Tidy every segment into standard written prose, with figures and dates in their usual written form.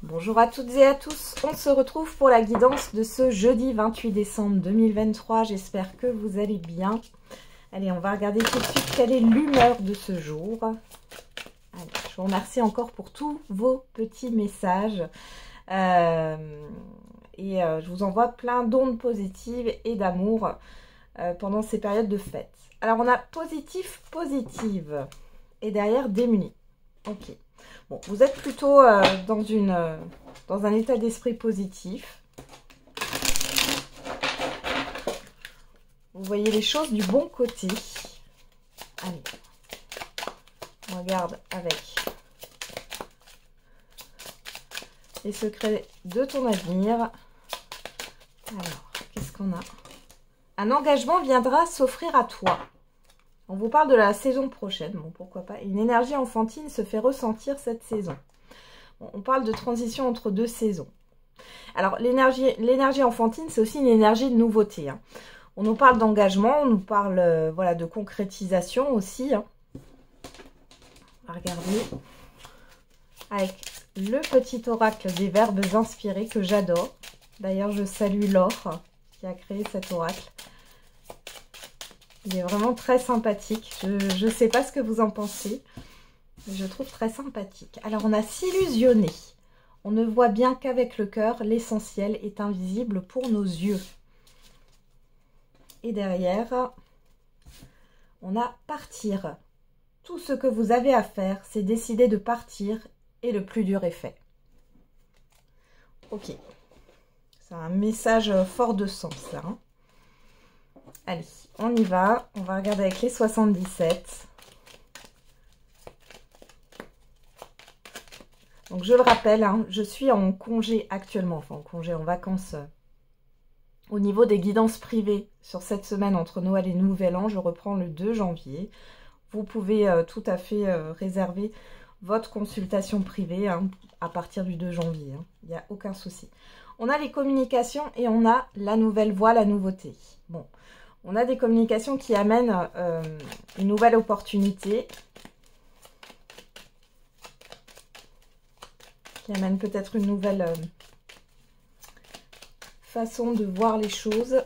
Bonjour à toutes et à tous, on se retrouve pour la guidance de ce jeudi 28 décembre 2023, j'espère que vous allez bien. Allez, on va regarder tout de suite quelle est l'humeur de ce jour. Allez, je vous remercie encore pour tous vos petits messages. Je vous envoie plein d'ondes positives et d'amour pendant ces périodes de fête. Alors, on a positif, positive et derrière démuni. Ok. Bon, vous êtes plutôt dans un état d'esprit positif. Vous voyez les choses du bon côté. Allez, on regarde avec les secrets de ton avenir. Alors, qu'est-ce qu'on a? Un engagement viendra s'offrir à toi. On vous parle de la saison prochaine, bon pourquoi pas. Une énergie enfantine se fait ressentir cette saison. Bon, on parle de transition entre deux saisons. Alors l'énergie enfantine, c'est aussi une énergie de nouveauté. Hein. On nous parle d'engagement, on nous parle voilà, de concrétisation aussi. Hein. On va regarder avec le petit oracle des verbes inspirés que j'adore. D'ailleurs, je salue Laure qui a créé cet oracle. Il est vraiment très sympathique. Je ne sais pas ce que vous en pensez, mais je trouve très sympathique. Alors, on a s'illusionner. On ne voit bien qu'avec le cœur, l'essentiel est invisible pour nos yeux. Et derrière, on a partir. Tout ce que vous avez à faire, c'est décider de partir et le plus dur est fait. Ok. C'est un message fort de sens, là. Hein. Allez, on y va. On va regarder avec les 77. Donc, je le rappelle, hein, je suis en congé actuellement, enfin en congé, en vacances. Au niveau des guidances privées sur cette semaine entre Noël et Nouvel An, je reprends le 2 janvier. Vous pouvez tout à fait réserver votre consultation privée hein, à partir du 2 janvier. Hein. Il n'y a aucun souci. On a les communications et on a la nouvelle voie, la nouveauté. Bon. On a des communications qui amènent une nouvelle opportunité, qui amènent peut-être une nouvelle façon de voir les choses.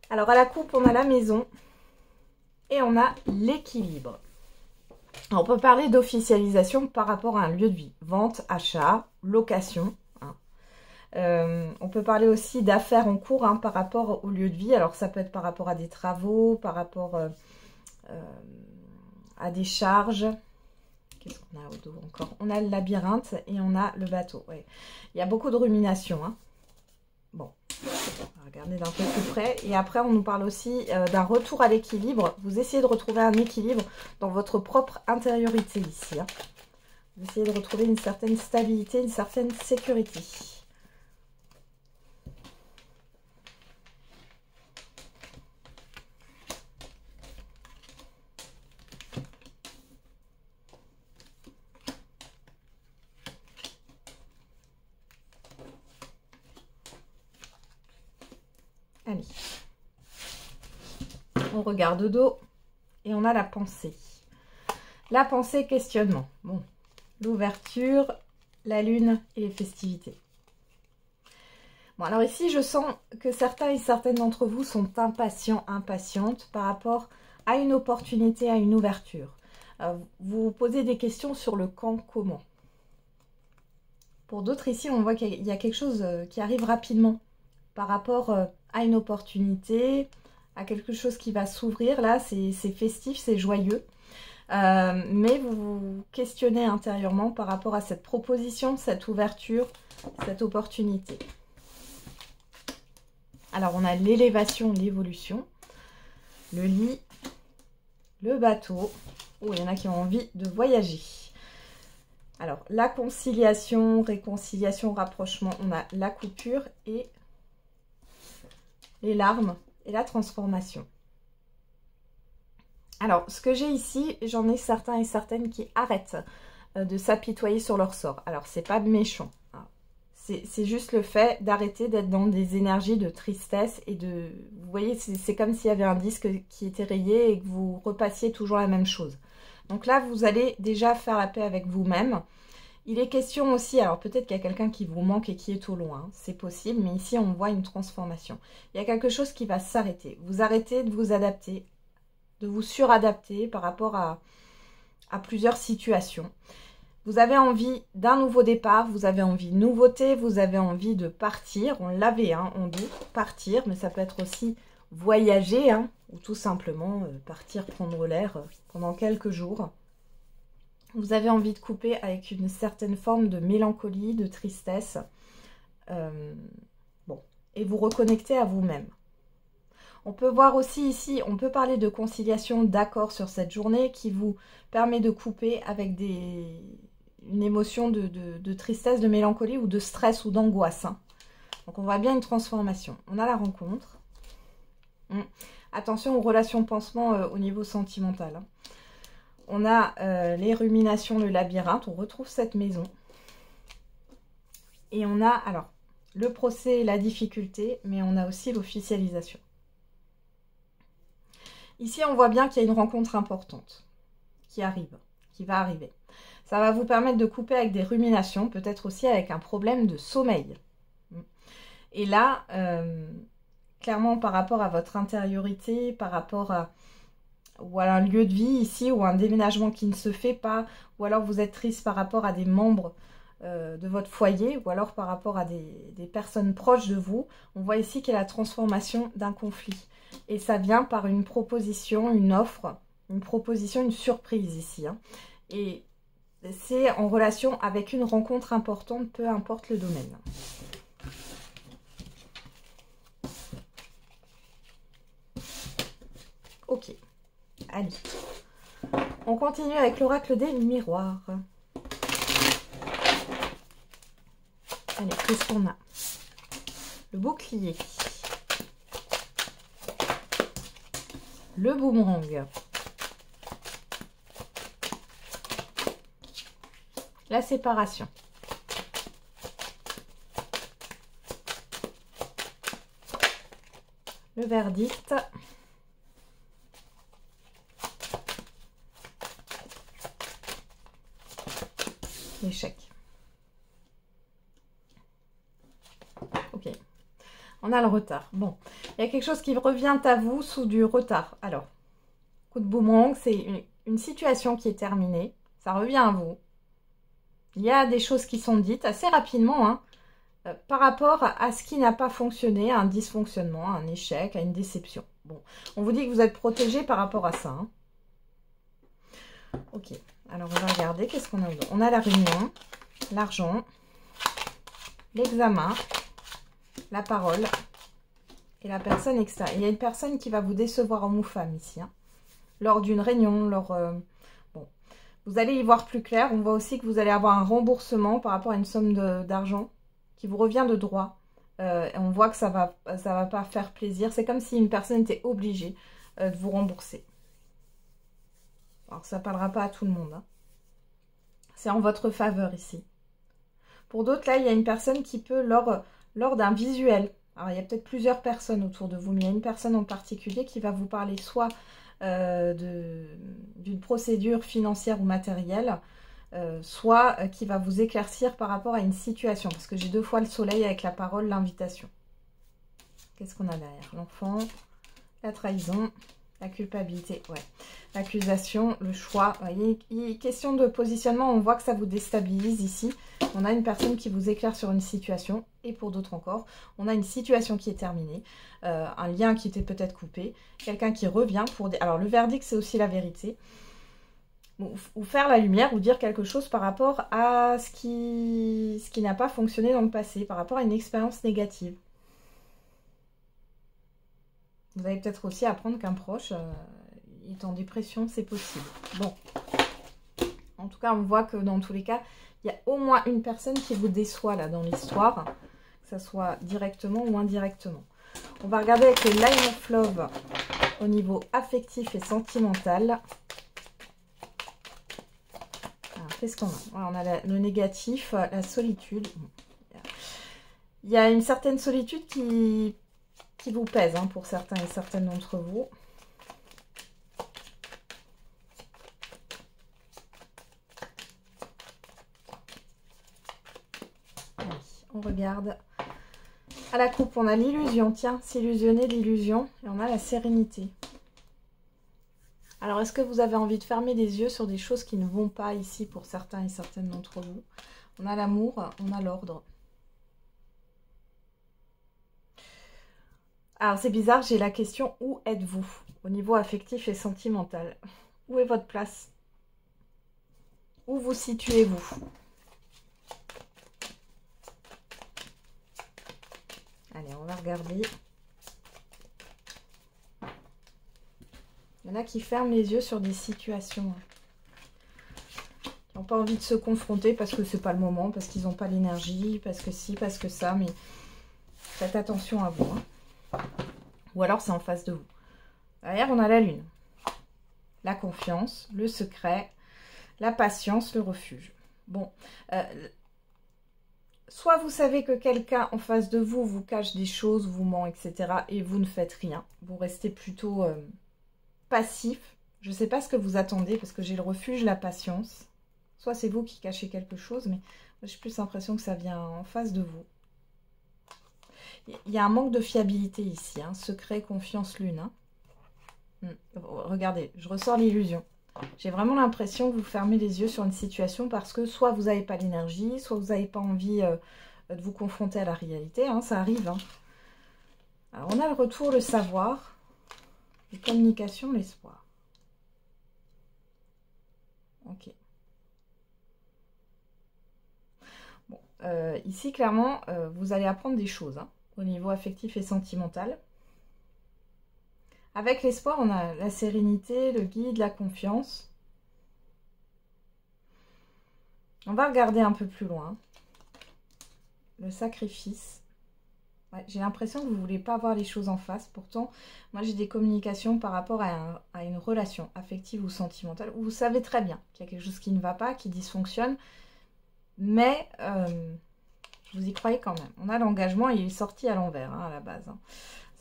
Alors à la coupe, on a la maison et on a l'équilibre. On peut parler d'officialisation par rapport à un lieu de vie, vente, achat, location. On peut parler aussi d'affaires en cours hein, par rapport au lieu de vie. Alors ça peut être par rapport à des travaux, par rapport à des charges. Qu'est-ce qu'on a au dos encore? On a le labyrinthe et on a le bateau. Ouais. Il y a beaucoup de rumination. Hein. Bon, on va regarder d'un peu plus près. Et après, on nous parle aussi d'un retour à l'équilibre. Vous essayez de retrouver un équilibre dans votre propre intériorité ici. Hein. Vous essayez de retrouver une certaine stabilité, une certaine sécurité. Allez, on regarde au dos et on a la pensée. La pensée questionnement. Bon, l'ouverture, la lune et les festivités. Bon, alors ici, je sens que certains et certaines d'entre vous sont impatients, impatientes par rapport à une opportunité, à une ouverture. Vous vous posez des questions sur le quand, comment. Pour d'autres ici, on voit qu'il y a quelque chose qui arrive rapidement par rapport à une opportunité, à quelque chose qui va s'ouvrir. Là, c'est festif, c'est joyeux. Mais vous vous questionnez intérieurement par rapport à cette proposition, cette ouverture, cette opportunité. Alors, on a l'élévation, l'évolution, le lit, le bateau. Oh, il y en a qui ont envie de voyager. Alors, la conciliation, réconciliation, rapprochement, on a la coupure et les larmes et la transformation. Alors, ce que j'ai ici, j'en ai certains et certaines qui arrêtent de s'apitoyer sur leur sort. Alors, c'est pas méchant. Hein. C'est juste le fait d'arrêter d'être dans des énergies de tristesse et de... Vous voyez, c'est comme s'il y avait un disque qui était rayé et que vous repassiez toujours la même chose. Donc là, vous allez déjà faire la paix avec vous-même. Il est question aussi, alors peut-être qu'il y a quelqu'un qui vous manque et qui est au loin, c'est possible, mais ici on voit une transformation. Il y a quelque chose qui va s'arrêter. Vous arrêtez de vous adapter, de vous suradapter par rapport à plusieurs situations. Vous avez envie d'un nouveau départ, vous avez envie de nouveauté, vous avez envie de partir. On l'avait, hein, on dit partir, mais ça peut être aussi voyager, hein, ou tout simplement partir prendre l'air pendant quelques jours. Vous avez envie de couper avec une certaine forme de mélancolie, de tristesse. Bon, et vous reconnecter à vous-même. On peut voir aussi ici, on peut parler de conciliation, d'accord sur cette journée qui vous permet de couper avec une émotion de tristesse, de mélancolie ou de stress ou d'angoisse. Hein. Donc on voit bien une transformation. On a la rencontre. Attention aux relations pansements au niveau sentimental. Hein. On a les ruminations, le labyrinthe, on retrouve cette maison. Et on a alors le procès et la difficulté, mais on a aussi l'officialisation. Ici, on voit bien qu'il y a une rencontre importante qui arrive, qui va arriver. Ça va vous permettre de couper avec des ruminations, peut-être aussi avec un problème de sommeil. Et là, clairement par rapport à votre intériorité, par rapport à un lieu de vie ici, ou un déménagement qui ne se fait pas, ou alors vous êtes triste par rapport à des membres de votre foyer, ou alors par rapport à des personnes proches de vous, on voit ici qu'il y a la transformation d'un conflit. Et ça vient par une proposition, une offre, une proposition, une surprise ici. Hein. Et c'est en relation avec une rencontre importante, peu importe le domaine. Ok. Allez, on continue avec l'oracle des miroirs. Allez, qu'est-ce qu'on a? Le bouclier. Le boomerang. La séparation. Le verdict. L'échec. Ok. On a le retard. Bon. Il y a quelque chose qui revient à vous sous du retard. Alors, coup de boomerang, c'est une situation qui est terminée. Ça revient à vous. Il y a des choses qui sont dites assez rapidement, hein, par rapport à ce qui n'a pas fonctionné, à un dysfonctionnement, à un échec, à une déception. Bon. On vous dit que vous êtes protégé par rapport à ça. Hein. Ok. Alors, on va regarder. Qu'est-ce qu'on a? On a la réunion, l'argent, l'examen, la parole et la personne extérieure. Il y a une personne qui va vous décevoir, homme ou femme, ici. Hein, lors d'une réunion, bon, vous allez y voir plus clair. On voit aussi que vous allez avoir un remboursement par rapport à une somme d'argent qui vous revient de droit. Et on voit que ça va pas faire plaisir. C'est comme si une personne était obligée de vous rembourser. Alors, ça ne parlera pas à tout le monde. Hein. C'est en votre faveur ici. Pour d'autres, là, il y a une personne qui peut, lors d'un visuel, alors il y a peut-être plusieurs personnes autour de vous, mais il y a une personne en particulier qui va vous parler soit d'une procédure financière ou matérielle, soit qui va vous éclaircir par rapport à une situation. Parce que j'ai deux fois le soleil avec la parole, l'invitation. Qu'est-ce qu'on a derrière? L'enfant, la trahison... La culpabilité, ouais. L'accusation, le choix. Ouais, il est question de positionnement. On voit que ça vous déstabilise ici. On a une personne qui vous éclaire sur une situation. Et pour d'autres encore, on a une situation qui est terminée. Un lien qui était peut-être coupé. Quelqu'un qui revient pour... Alors, le verdict, c'est aussi la vérité. Ou faire la lumière ou dire quelque chose par rapport à ce qui n'a pas fonctionné dans le passé. Par rapport à une expérience négative. Vous allez peut-être aussi apprendre qu'un proche est en dépression, c'est possible. Bon, en tout cas, on voit que dans tous les cas, il y a au moins une personne qui vous déçoit là dans l'histoire, que ce soit directement ou indirectement. On va regarder avec le Line of Love au niveau affectif et sentimental. Qu'est-ce qu'on a? Voilà, on a le négatif, la solitude. Il y a une certaine solitude qui vous pèse hein, pour certains et certaines d'entre vous. On regarde. À la coupe, on a l'illusion. Tiens, s'illusionner, l'illusion. Et on a la sérénité. Alors, est-ce que vous avez envie de fermer les yeux sur des choses qui ne vont pas ici pour certains et certaines d'entre vous? On a l'amour, on a l'ordre. Alors, c'est bizarre, j'ai la question, où êtes-vous au niveau affectif et sentimental? Où est votre place? Où vous situez-vous? Allez, on va regarder. Il y en a qui ferment les yeux sur des situations. Qui n'ont pas envie de se confronter parce que c'est pas le moment, parce qu'ils n'ont pas l'énergie, parce que si, parce que ça. Mais faites attention à vous. Hein. Ou alors c'est en face de vous. Derrière, on a la lune. La confiance, le secret, la patience, le refuge. Bon, soit vous savez que quelqu'un en face de vous vous cache des choses, vous ment, etc. et vous ne faites rien. Vous restez plutôt passif. Je ne sais pas ce que vous attendez parce que j'ai le refuge, la patience. Soit c'est vous qui cachez quelque chose, mais j'ai plus l'impression que ça vient en face de vous. Il y a un manque de fiabilité ici. Hein. Secret, confiance, lune. Hein. Regardez, je ressors l'illusion. J'ai vraiment l'impression que vous fermez les yeux sur une situation parce que soit vous n'avez pas l'énergie, soit vous n'avez pas envie de vous confronter à la réalité. Hein, ça arrive. Hein. Alors, on a le retour, le savoir, les communications, l'espoir. Ok. Bon, ici, clairement, vous allez apprendre des choses hein, au niveau affectif et sentimental. Avec l'espoir, on a la sérénité, le guide, la confiance. On va regarder un peu plus loin. Le sacrifice. Ouais, j'ai l'impression que vous ne voulez pas voir les choses en face. Pourtant, moi, j'ai des communications par rapport à une relation affective ou sentimentale où vous savez très bien qu'il y a quelque chose qui ne va pas, qui dysfonctionne. Mais vous y croyez quand même. On a l'engagement et il est sorti à l'envers hein, à la base. Hein.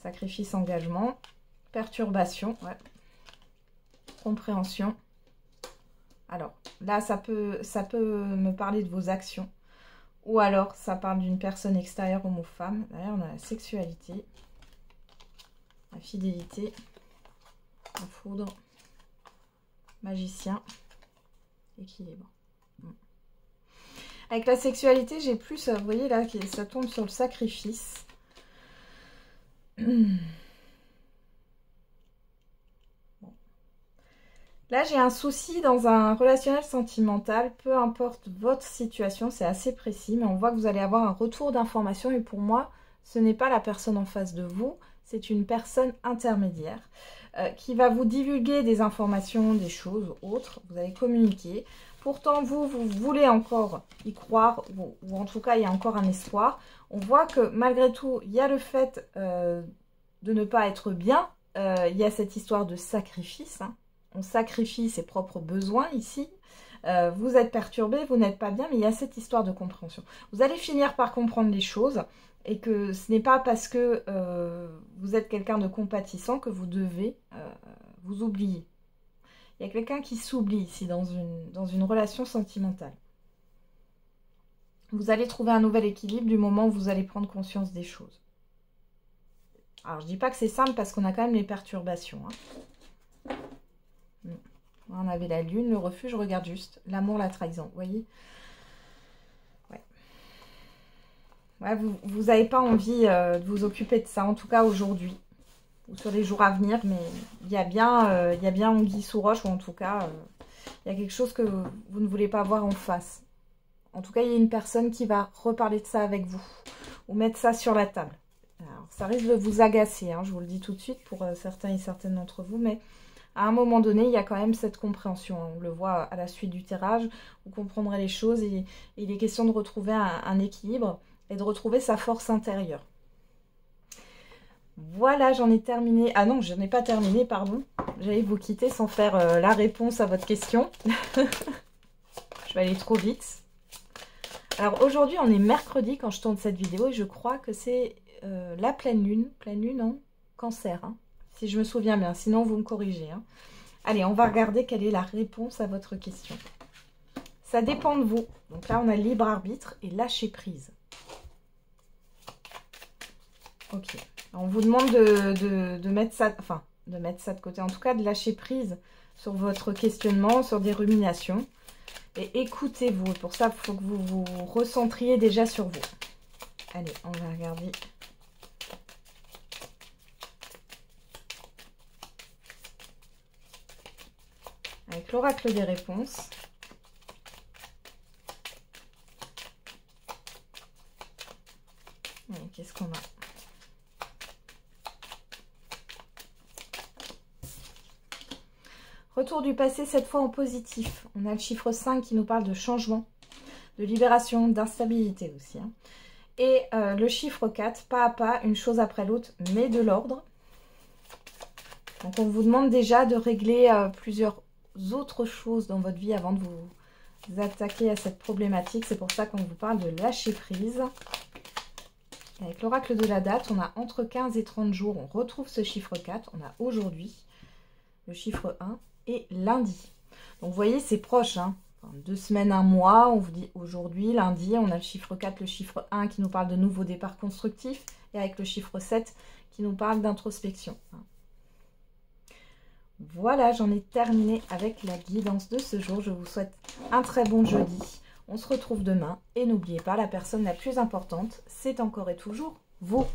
Sacrifice, engagement. Perturbation, ouais. Compréhension. Alors, là, ça peut me parler de vos actions. Ou alors, ça parle d'une personne extérieure, homme ou femme. Derrière, on a la sexualité, la fidélité, la foudre, magicien, équilibre. Avec la sexualité, j'ai plus, vous voyez là, ça tombe sur le sacrifice. Là, j'ai un souci dans un relationnel sentimental, peu importe votre situation, c'est assez précis, mais on voit que vous allez avoir un retour d'information et pour moi, ce n'est pas la personne en face de vous, c'est une personne intermédiaire qui va vous divulguer des informations, des choses autres, vous allez communiquer. Pourtant, vous voulez encore y croire, ou en tout cas, il y a encore un espoir. On voit que malgré tout, il y a le fait de ne pas être bien, il y a cette histoire de sacrifice, hein. On sacrifie ses propres besoins ici. Vous êtes perturbé, vous n'êtes pas bien, mais il y a cette histoire de compréhension. Vous allez finir par comprendre les choses et que ce n'est pas parce que vous êtes quelqu'un de compatissant que vous devez vous oublier. Il y a quelqu'un qui s'oublie ici dans une relation sentimentale. Vous allez trouver un nouvel équilibre du moment où vous allez prendre conscience des choses. Alors, je ne dis pas que c'est simple parce qu'on a quand même les perturbations. Hein. On avait la lune, le refuge, je regarde juste. L'amour, la trahison, vous voyez. Ouais. Ouais, vous n'avez pas envie de vous occuper de ça, en tout cas aujourd'hui. Ou sur les jours à venir, mais il y a bien anguille sous roche, ou en tout cas, il y a quelque chose que vous ne voulez pas voir en face. En tout cas, il y a une personne qui va reparler de ça avec vous, ou mettre ça sur la table. Alors, ça risque de vous agacer, hein, je vous le dis tout de suite, pour certains et certaines d'entre vous, mais... À un moment donné, il y a quand même cette compréhension. On le voit à la suite du tirage. Vous comprendrez les choses et il est question de retrouver un équilibre et de retrouver sa force intérieure. Voilà, j'en ai terminé. Ah non, je n'ai pas terminé, pardon. J'allais vous quitter sans faire la réponse à votre question. Je vais aller trop vite. Alors aujourd'hui, on est mercredi quand je tourne cette vidéo et je crois que c'est la pleine lune. Pleine lune en Cancer, hein. Si je me souviens bien, sinon vous me corrigez. Hein. Allez, on va regarder quelle est la réponse à votre question. Ça dépend de vous. Donc là, on a libre arbitre et lâcher prise. Ok. On vous demande de mettre ça, enfin, de mettre ça de côté. En tout cas, de lâcher prise sur votre questionnement, sur des ruminations. Et écoutez-vous. Pour ça, il faut que vous vous recentriez déjà sur vous. Allez, on va regarder. Avec l'oracle des réponses. Qu'est-ce qu'on a? Retour du passé, cette fois en positif. On a le chiffre 5 qui nous parle de changement, de libération, d'instabilité aussi. Hein. Et le chiffre 4, pas à pas, une chose après l'autre, mais de l'ordre. Donc on vous demande déjà de régler plusieurs autres choses dans votre vie avant de vous attaquer à cette problématique. C'est pour ça qu'on vous parle de lâcher prise. Avec l'oracle de la date, on a entre 15 et 30 jours, on retrouve ce chiffre 4. On a aujourd'hui le chiffre 1 et lundi. Donc vous voyez, c'est proche, hein. Enfin, 2 semaines, 1 mois, on vous dit aujourd'hui, lundi, on a le chiffre 4, le chiffre 1 qui nous parle de nouveaux départs constructifs, et avec le chiffre 7 qui nous parle d'introspection. Voilà, j'en ai terminé avec la guidance de ce jour. Je vous souhaite un très bon jeudi. On se retrouve demain, et n'oubliez pas, la personne la plus importante, c'est encore et toujours vous.